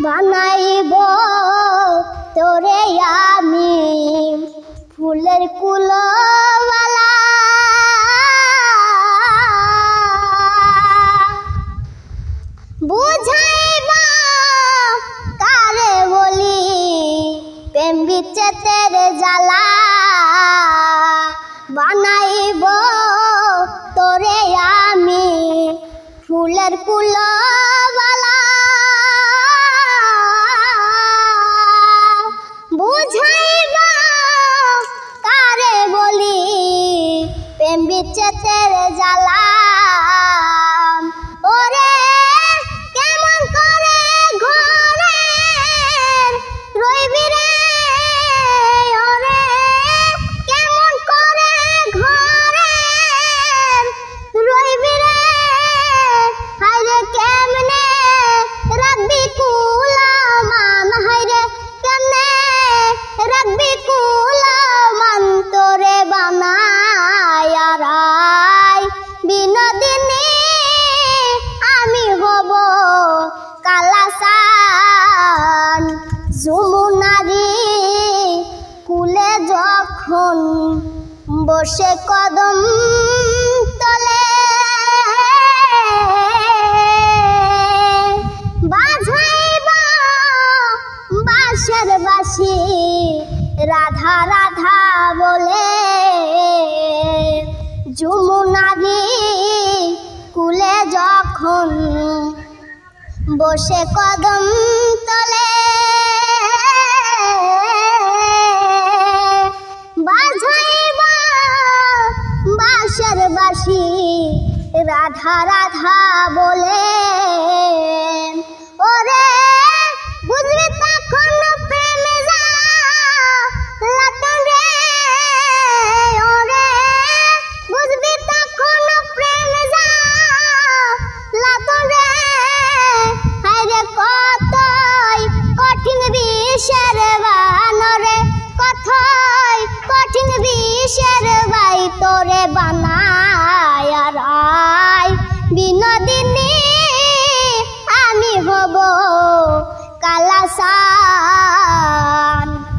বানাইব তোরে আমি ফুলের কুলওয়ালা বুঝাইবা কারে বলি প্রেম বিচ্ছেদের জ্বালা বানাইব তোরে আমি ফুলের কুলওয়ালা বুঝাইবা কারে বলি প্রেম বিচ্ছেদের জ্বালা ওরে কেমন করে ঘরে রইবি রে ওরে কেমন করে ঘরে রইবি রে হায়রে কেমনে রাখবি কুলামান হায়রে কেমনে রাখবি কুলামান তোরে বানায় রাই বিনোদিনী আমি হব কালাসান যমুনারি কুলে যখন বসে কদম তলে বাজাইবা বাঁশের বাঁশি রাধা রাধা বলে যমুনারি কুলে যখন বসে কদম তলে বাজাইবা বাঁশের বাঁশি রাধা রাধা বলে